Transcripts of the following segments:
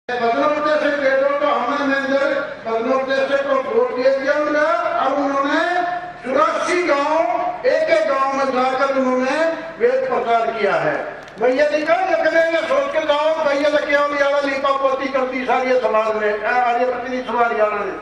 से वेदों का हमने मैनेजर से को वोट दिया उनका। अब उन्होंने 84 गांव एक एक गांव में जाकर उन्होंने वेद प्रचार किया है। भैया जी का ये सोच के जाओ, भैया केवल लीपा पोती करती सारी समाज ने, आर्य समाज ने।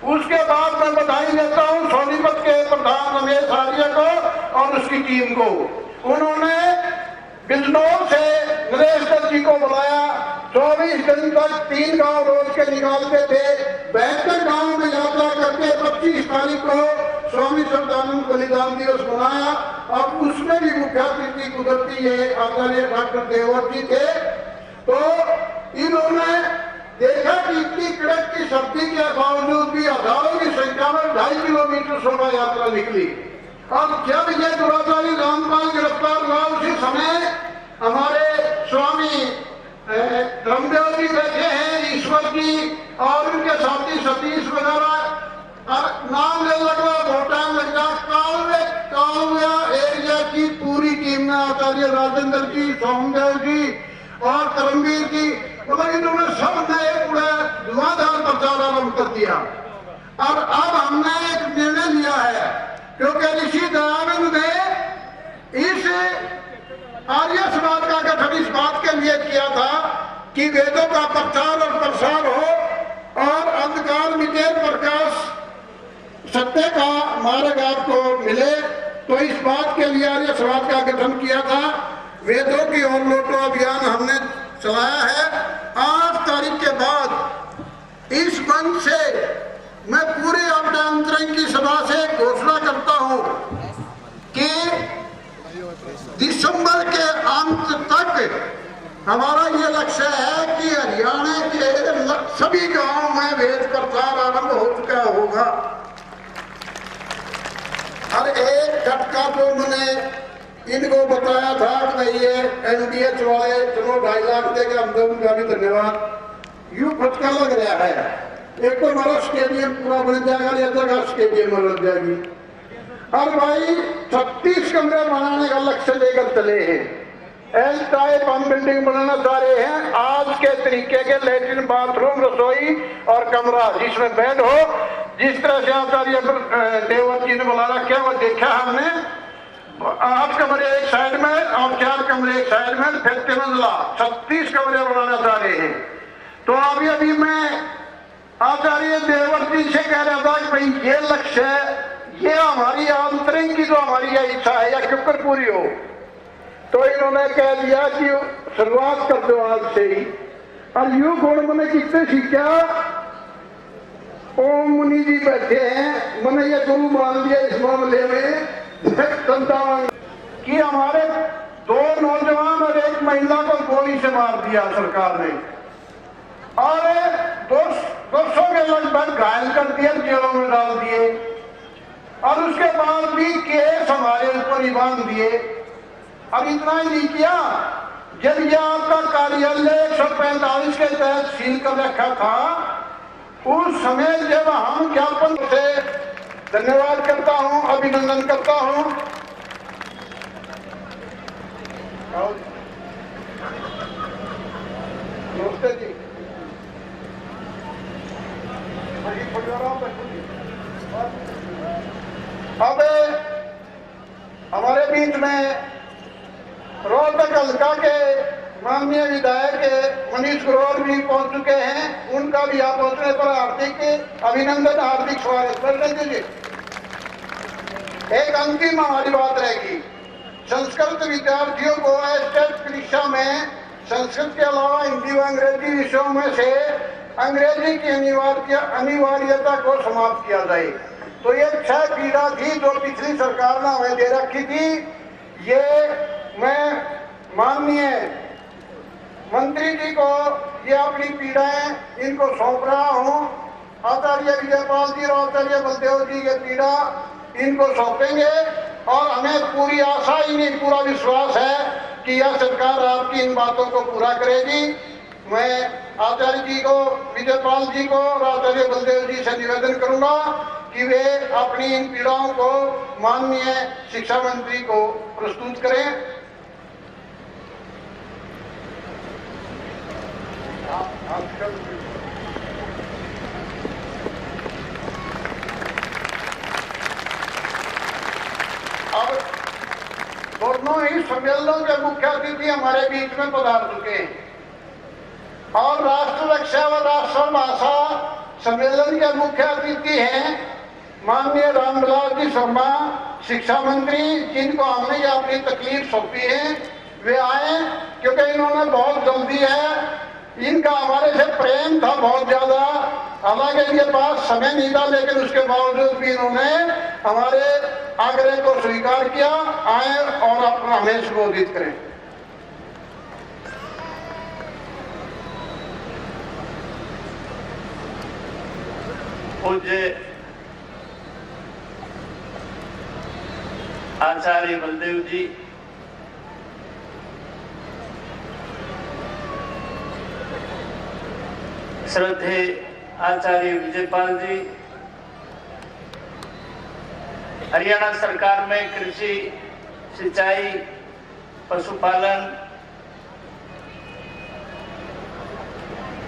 उसके बाद मैं बधाई देता हूँ सोनीपत के प्रधान रमेश आर्य को और उसकी टीम को। उन्होंने बिजनौर से नरेश दत्त जी को बुलाया, 24 दिन तक 3 गांव रोज के निकालते थे। 72 गांव में यात्रा करके 25 तारीख को स्वामी श्रद्धानंद बलिदान दिवस मनाया। अब उसमें भी मुख्य अतिथि कुदरती ये आचार्य डॉक्टर देवर जी थे। तो इन्होंने देखा कि इतनी कड़क की सर्दी के बावजूद भी हजारों की संख्या में 2.5 किलोमीटर शोभा यात्रा निकली। अब जब ये दुराचारी रामपाल गिरफ्तार हुआ उसी समय हमारे स्वामी रामदेव जी बैठे हैं, ईश्वर जी और उनके साथी सतीश वगैरह, नाम ले लगा बहुत टाइम लग गया। कालवे एरिया की पूरी टीम ने आचार्य राजेंद्र जी, सोमदेव जी और करमवीर जी, मतलब इन्होंने सब नए पूरे धुआंधार प्रचार आरम्भ कर दिया। और अब हमने एक निर्णय लिया है, क्योंकि ऋषि दयानंद ने इस आर्य समाज का गठन इस बात के लिए किया था कि वेदों का प्रचार और प्रसार हो और अंधकार मिटे, प्रकाश सत्य का मार्ग आपको मिले। तो इस बात के लिए आर्य समाज का गठन किया था। वेदों की ओर लौटो अभियान हमने चलाया है। 8 तारीख के बाद इस मंच से मैं पूरे अपने अंतरंग की सभा से घोषणा करता हूं कि दिसंबर के अंत तक हमारा ये लक्ष्य है कि हरियाणा के सभी गांवों में वेद प्रचार आरंभ हो चुका होगा। और एक झटका जो मैंने इनको बताया था कि भाई ये NDH वाले चलो 2.5 लाख देगा, हम उनका भी धन्यवाद। यूं फटका लग रहा है, एक तो हमारा स्टेडियम पूरा बन जाएगा, या जगह स्टेडियम में लग जाएगी। और भाई 36 कमरे बनाने का लक्ष्य लेकर चले हैं। एल टाइप हम बिल्डिंग बनाना चाह रहे हैं, आज के तरीके के लेट्रिन, बाथरूम, रसोई और कमरा जिसमें बेड हो। जिस तरह से आचार्य देवर जी ने बुला रखे वो देखा हमने। 8 कमरे एक साइड में और 4 कमरे एक साइड में, फिर 3 मंजिला 36 कमरे बनाना चाह रहे हैं। तो अभी मैं आचार्य देवर जी से कह रहा था कि भाई ये लक्ष्य है, ये हमारी आंतरिक की जो हमारी यह इच्छा है या क्यों पूरी हो। तो इन्होंने कह दिया कि शुरुआत कर दो आज से ही। और यूं गुण मैंने किससे सीखा, ओम मुनि जी बैठे हैं, मैंने ये गुरु मान लिया इस मामले में कि हमारे 2 नौजवान और 1 महिला को गोली से मार दिया सरकार ने, और 200 के लगभग घायल कर दिया, जेलों में डाल दिए। और उसके बाद भी केस हमारे ऊपर ही बांध दिए। अब इतना ही नहीं किया, जब यह आपका कार्यालय 145 के तहत सील कर रखा था, उस समय जब हम ज्ञापन से धन्यवाद करता हूं, अभिनंदन करता हूं। नमस्ते जी। अब हमारे बीच में रोहतक हल्का के माननीय विधायक मनीष ग्रोवर भी पहुंच चुके हैं। उनका भी यहाँ पहुंचने पर हार्दिक अभिनंदन, हार्दिक स्वागत कर दीजिए। एक अंतिम हमारी बात रहेगी, संस्कृत विद्यार्थियों को स्टेट परीक्षा में संस्कृत के अलावा हिंदी व अंग्रेजी विषयों में से अंग्रेजी की अनिवार्यता को समाप्त किया जाए। तो ये 6 पीड़ा थी जो पिछली सरकार ने हमें दे रखी थी। ये मैं माननीय मंत्री जी को ये अपनी पीड़ाएं इनको सौंप रहा हूँ। आचार्य विजयपाल जी और आचार्य बलदेव जी की पीड़ा इनको सौंपेंगे और हमें पूरी आशा ही नहीं, पूरा विश्वास है कि यह सरकार आपकी इन बातों को पूरा करेगी। मैं आचार्य जी को, विजयपाल जी को और आचार्य बलदेव जी से निवेदन करूंगा कि वे अपनी इन पीड़ाओं को माननीय शिक्षा मंत्री को प्रस्तुत करें। अब दोनों ही सम्मेलनों के मुख्य अतिथि हमारे बीच में पधार चुके हैं और राष्ट्र रक्षा व राष्ट्र भाषा सम्मेलन के मुख्य अतिथि हैं माननीय रामविलास जी शर्मा, शिक्षा मंत्री, जिनको हमने ये अपनी तकलीफ सौंपी है। वे आए क्योंकि इन्होंने बहुत जल्दी है, इनका हमारे से प्रेम था बहुत ज्यादा, हालांकि इनके पास समय नहीं था, लेकिन उसके बावजूद भी इन्होंने हमारे आग्रह को स्वीकार किया, आए और अपना हमें संबोधित करें। पूज्य आचार्य बलदेव जी, श्रद्धेय आचार्य विजयपाल जी, हरियाणा सरकार में कृषि, सिंचाई, पशुपालन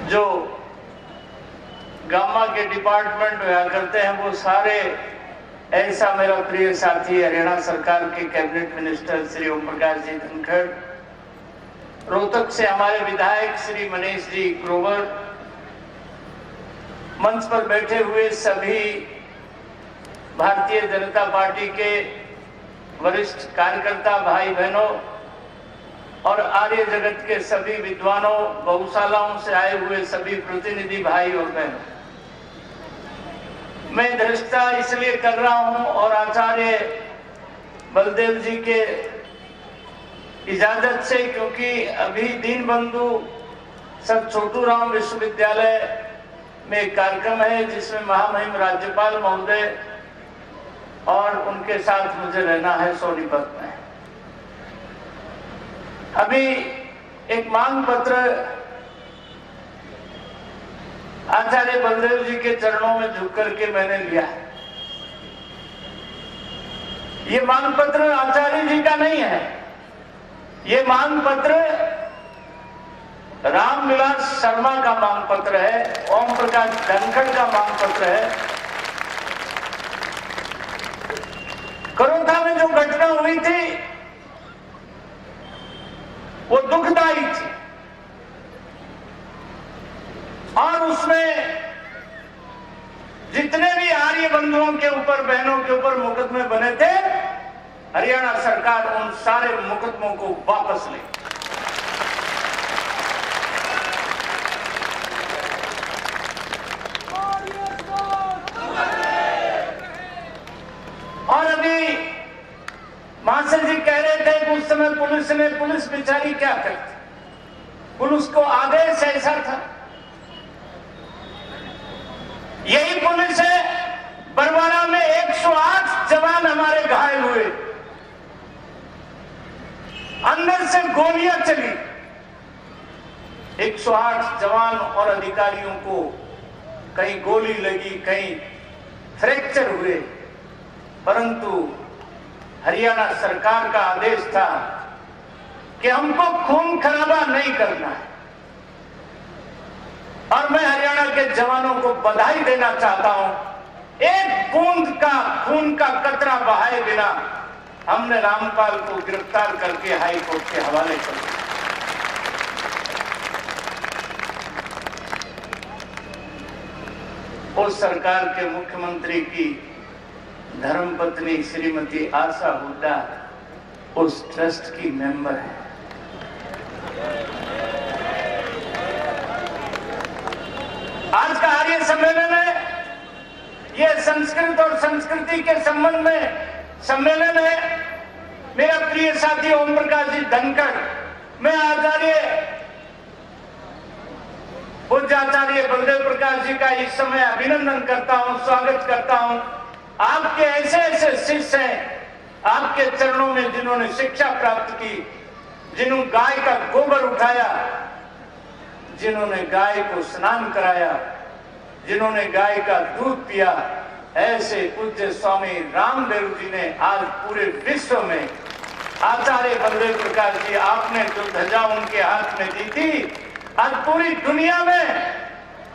जो गामा के डिपार्टमेंट हुआ करते हैं, वो सारे, ऐसा मेरा प्रिय साथी हरियाणा सरकार के कैबिनेट मिनिस्टर श्री ओम प्रकाश जी धनखड़, रोहतक से हमारे विधायक श्री मनीष जी ग्रोवर, मंच पर बैठे हुए सभी भारतीय जनता पार्टी के वरिष्ठ कार्यकर्ता भाई बहनों और आर्य जगत के सभी विद्वानों, गौशालाओं से आए हुए सभी प्रतिनिधि भाई और बहनों, मैं धृष्टता इसलिए कर रहा हूं और आचार्य बलदेव जी के इजाजत से, क्योंकि अभी दीनबंधु सर छोटू राम विश्वविद्यालय में एक कार्यक्रम है जिसमें महामहिम राज्यपाल महोदय और उनके साथ मुझे रहना है सोनीपत में। अभी एक मांग पत्र आचार्य बलदेव जी के चरणों में झुक करके मैंने लिया। ये मांग पत्र आचार्य जी का नहीं है, ये मांग पत्र रामविलास शर्मा का मांग पत्र है, ओम प्रकाश धनखड़ का मांग पत्र है। करोथा में जो घटना हुई थी वो दुखदायी थी और उसमें जितने भी आर्य बंधुओं के ऊपर, बहनों के ऊपर मुकदमे बने थे, हरियाणा सरकार उन सारे मुकदमों को वापस ले। और अभी मास्टर जी कह रहे थे कि उस समय पुलिस बेचारी क्या करती, पुलिस को आदेश ऐसा था। यही पुलिस है, बरवाड़ा में 108 जवान हमारे घायल हुए, अंदर से गोलियां चली, 108 जवान और अधिकारियों को कहीं गोली लगी, कहीं फ्रैक्चर हुए, परंतु हरियाणा सरकार का आदेश था कि हमको खून खराबा नहीं करना है। और मैं हरियाणा के जवानों को बधाई देना चाहता हूं, एक बूंद का खून का कतरा बहाए बिना हमने रामपाल को गिरफ्तार करके हाई कोर्ट के हवाले कर दिया। उस सरकार के मुख्यमंत्री की धर्मपत्नी श्रीमती आशा हुड्डा उस ट्रस्ट की मेंबर है। आज का आर्य सम्मेलन है, यह संस्कृत और संस्कृति के संबंध में सम्मेलन है। मेरा प्रिय साथी ओम प्रकाश जी धनखड़, मैं आचार्य पूज्य आचार्य बलदेव प्रकाश जी का इस समय अभिनंदन करता हूं, स्वागत करता हूं। आपके ऐसे ऐसे शिष्य हैं आपके चरणों में जिन्होंने शिक्षा प्राप्त की, जिन्होंने गाय का गोबर उठाया, जिन्होंने गाय को स्नान कराया, जिन्होंने गाय का दूध पिया, ऐसे पूज्य स्वामी रामदेव जी ने आज पूरे विश्व में आचार्य बलदेव प्रकाश जी, आपने जो ध्वजा उनके हाथ में दी थी, आज पूरी दुनिया में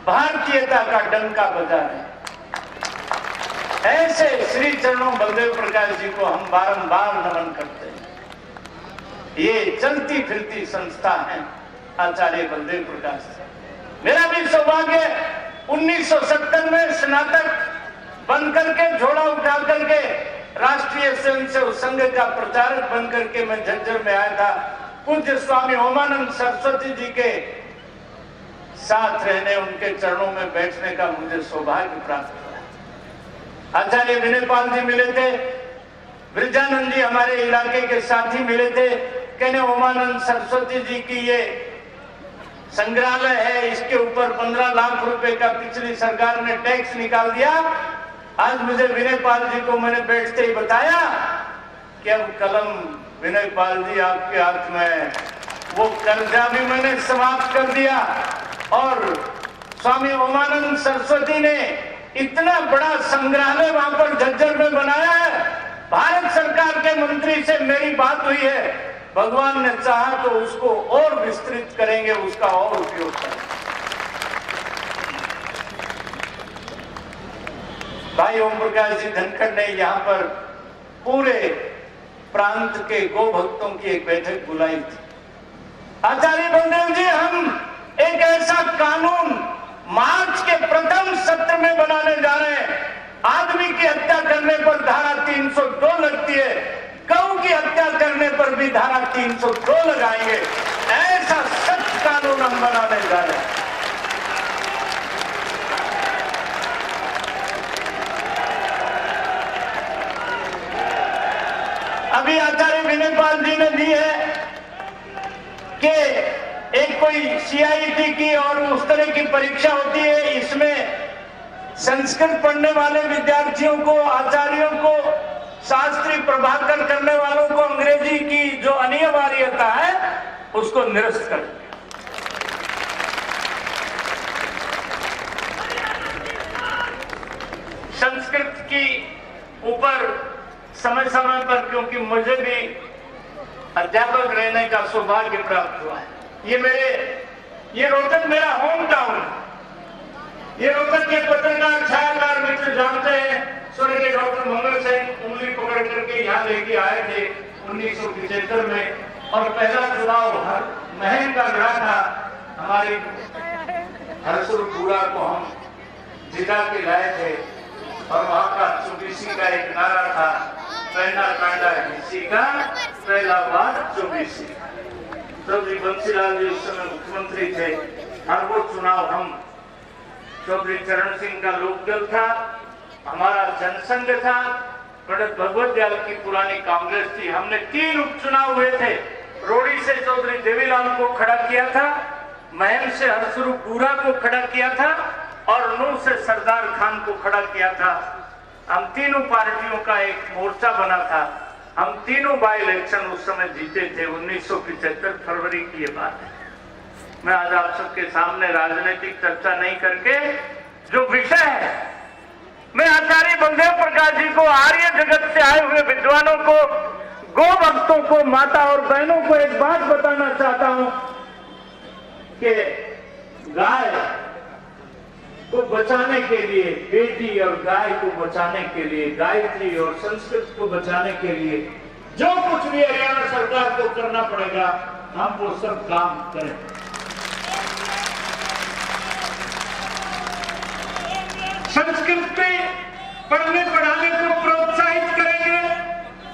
भारतीयता का डंका बजा रहे हैं। ऐसे श्री चरणों बलदेव प्रकाश जी को हम बारंबार नमन करते हैं। ये चलती फिरती संस्था है आचार्य बलदेव प्रकाश जी। मेरा भी सौभाग्य 1970 में स्नातक बनकर के झोला उठा करके राष्ट्रीय स्वयंसेवक संघ का प्रचारक बनकर के मैं झज्जर में आया था। पूज्य स्वामी ओमानंद सरस्वती जी के साथ रहने, उनके चरणों में बैठने का मुझे सौभाग्य प्राप्त हुआ। आचार्य विनय पाल जी मिले थे, ब्रिजानंद जी हमारे इलाके के साथी मिले थे। कहने ओमानंद सरस्वती जी की ये संग्रहालय है, इसके ऊपर 15 लाख रुपए का पिछली सरकार ने टैक्स निकाल दिया। आज मुझे विनय पाल जी को मैंने बैठते ही बताया कि अब कलम विनय पाल जी आपके हाथ में है। वो कर्जा भी मैंने समाप्त कर दिया और स्वामी ओमानंद सरस्वती ने इतना बड़ा संग्रहालय वहां पर झज्जर में बनाया है। भारत सरकार के मंत्री से मेरी बात हुई है, भगवान ने चाहा तो उसको और विस्तृत करेंगे, उसका और उपयोग करेंगे। भाई ओम प्रकाश जी धनखड़ ने यहाँ पर पूरे प्रांत के गो भक्तों की एक बैठक बुलाई थी। आचार्य बलदेव जी, हम एक ऐसा कानून मार्च के प्रथम सत्र में बनाने जा रहे हैं। आदमी की हत्या करने पर धारा 302 लगती है, गौ की हत्या करने पर भी धारा 302 लगाएंगे। ऐसा सख्त कानून हम बनाने जा रहे हैं। अभी आचार्य विनय पाल जी ने दी है कि एक कोई सीआईटी की और उस तरह की परीक्षा होती है, इसमें संस्कृत पढ़ने वाले विद्यार्थियों को, आचार्यों को, शास्त्री प्रभाकर करने वालों को अंग्रेजी की जो अनिवार्यता है उसको निरस्त कर दिया। संस्कृत की ऊपर समय समय पर, क्योंकि मुझे भी अध्यापक रहने का सौभाग्य प्राप्त हुआ है, ये रोहतक मेरा होम टाउन, ये रोहतक के पत्रकार छायाकार मित्र जानते हैं। स्वर्गीय डॉक्टर मंगल सेन उंगली पकड़ करके यहाँ लेके आए थे 1975 में, और पहला चुनाव महम का लड़ा था। हमारी हरसुरपुरा को हम जिता के लाए थे और वहां का चौबीसी का एक नारा था, पहला कांडा हिस्सी का, पहला बार चौबीसी। चौधरी बंसीलाल जी उस समय मुख्यमंत्री थे और वो चुनाव हम, चौधरी चरण सिंह का लोकदल था, हमारा जनसंघ था, पंडित भगवत दयाल की पुरानी कांग्रेस थी। हमने 3 उपचुनाव हुए थे। रोड़ी से चौधरी देवीलाल को खड़ा किया था, महम से हरसुरपुरा को खड़ा किया था और नूह से सरदार खान को खड़ा किया था। हम तीनों पार्टियों का एक मोर्चा बना था। हम तीनों बाई इलेक्शन उस समय जीते थे। 1975 फरवरी की ये बात है। मैं आज आप सबके सामने राजनीतिक चर्चा नहीं करके जो विषय है, मैं आचार्य बलदेव प्रकाश जी को, आर्य जगत से आए हुए विद्वानों को, गो भक्तों को, माता और बहनों को एक बात बताना चाहता हूं कि गाय को बचाने के लिए, बेटी और गाय को बचाने के लिए, गायत्री और संस्कृत को बचाने के लिए जो कुछ भी हरियाणा सरकार को करना पड़ेगा, हम वो सब काम करें। संस्कृत में पढ़ने पढ़ाने को प्रोत्साहित करेंगे।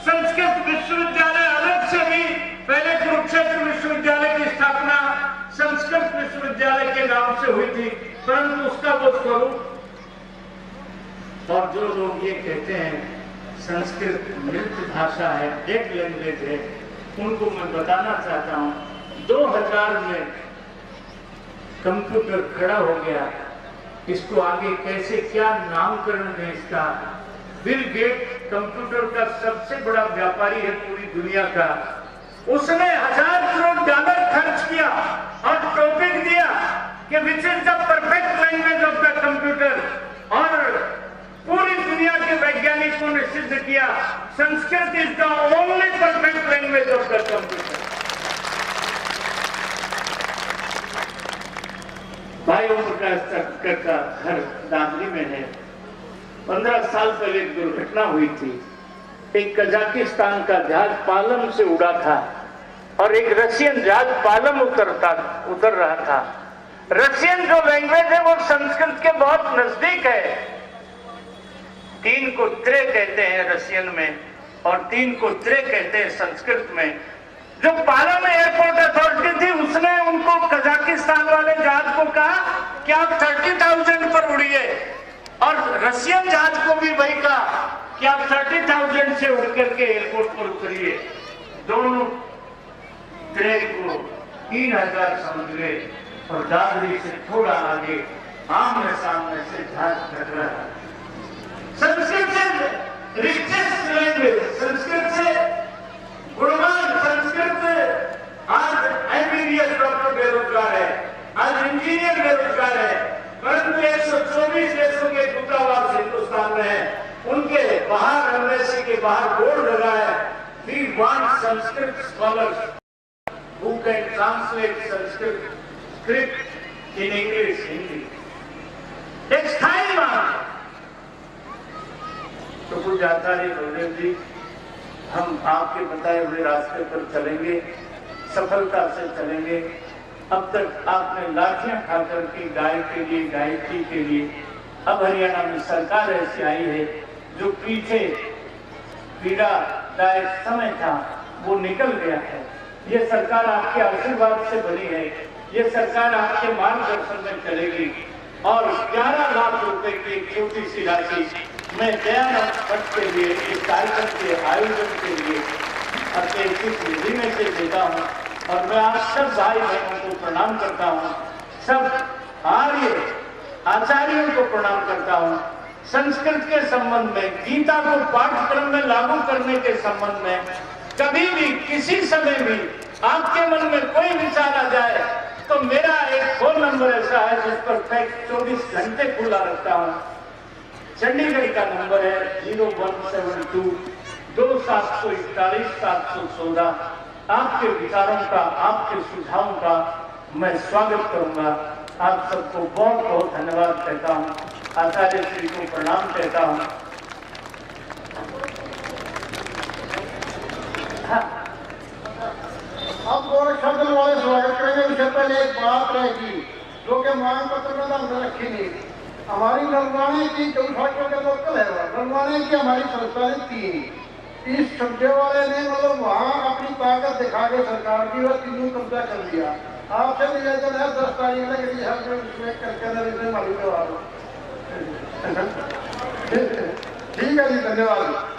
संस्कृत विश्वविद्यालय अलग से भी, पहले कुरुक्षेत्र विश्वविद्यालय की स्थापना संस्कृत विश्वविद्यालय के नाम से हुई थी, परंतु उसका वो स्वरूप, और जो लोग ये कहते हैं संस्कृत मृत भाषा है, डेड लैंग्वेज है, उनको मैं बताना चाहता हूँ 2000 में कंप्यूटर खड़ा हो गया। इसको आगे कैसे, क्या नामकरण है इसका? बिल गेट कंप्यूटर का सबसे बड़ा व्यापारी है पूरी दुनिया का। उसने $1000 करोड़ खर्च किया और टॉपिक दिया कि which is the perfect language of the computer, और पूरी दुनिया के वैज्ञानिकों ने सिद्ध किया Sanskrit is the only perfect language of the computer. चक्कर का घर दादरी में है। 15 साल पहले एक दुर्घटना हुई थी। एक कजाकिस्तान का जहाज पालम से उड़ा था और एक रशियन जहाज पालम उतर रहा था। रशियन जो लैंग्वेज है वो संस्कृत के बहुत नजदीक है। 3 को त्रे कहते हैं रशियन में और 3 को त्रे कहते हैं संस्कृत में। जो पालम एयरपोर्ट अथॉरिटी थी उसने उनको कजाकिस्तान वाले जहाज को कहा कि आप 30,000 पर उड़िए और रशियन जहाज को भी वही कहा कि आप 30,000 से उड़ करके एयरपोर्ट पर उतरिए। दोनों ट्रेन को 3,000 समझ गए और दादरी से थोड़ा आगे आमने सामने से जहाज टकरा। संस्कृत से रिचेस्ट लैंग्वेज, संस्कृत से गुणवान, संस्कृत आज एमबीबीएस डॉक्टर बेरोजगार है, आज इंजीनियर बेरोजगार है, परंतु 124 देशों के दूतावास हिंदुस्तान में है। उनके बाहर एम्बेसी के बाहर बोर्ड लगा है, we want Sanskrit scholars who can translate Sanskrit script in English, Hindi. Takes time, man. तो कुछ आचार्य बलदेव जी, हम आपके बताए हुए रास्ते पर चलेंगे, सफलता से चलेंगे। अब तक आपने लाठियां खाकर की गाय के लिए, गायत्री के लिए, अब हरियाणा में सरकार ऐसी आई है जो पीछे पीड़ादायक समय था वो निकल गया है। ये सरकार आपके आशीर्वाद से बनी है, ये सरकार आपके मार्गदर्शन में चलेगी और 11 लाख रुपए की एक छोटी सी राशि मैं दयानंद भट्ट के लिए, इस कार्यक्रम के आयोजन के लिए अपने इस निधि में से देता हूँ। और मैं आप सब भाई बहनों को प्रणाम करता हूँ, सब आर्य आचार्यों को प्रणाम करता हूँ। संस्कृत के संबंध में, गीता को पाठ्यक्रम में लागू करने के संबंध में कभी भी किसी समय भी आपके मन में कोई विचार आ जाए तो मेरा एक फोन नंबर ऐसा है जिस पर फैक्स 24 घंटे खुला रखता हूँ। चंडीगढ़ का नंबर है 0172 2741 716। आपके विचारों का, आपके सुझावों का मैं स्वागत करूंगा। आप सबको बहुत बहुत धन्यवाद कहता हूँ, आचार्य श्री को प्रणाम कहता हूँ। अब गोरक्षा दल वाले स्वागत करेंगे। उससे पहले एक बात रहेगी जो कि मांग पत्र में हमने रखी नहीं। हमारी नलवाने की जो फैक्ट्री का लोकल है, नलवाने की हमारी संचालित थी। इस सब्जे वाले ने मतलब वहाँ अपनी ताकत दिखा के सरकार की और तीनों कब्जा कर लिया। आपसे निवेदन है 10 तारीख तक करके मालूम करवा दो। ठीक है जी, धन्यवाद।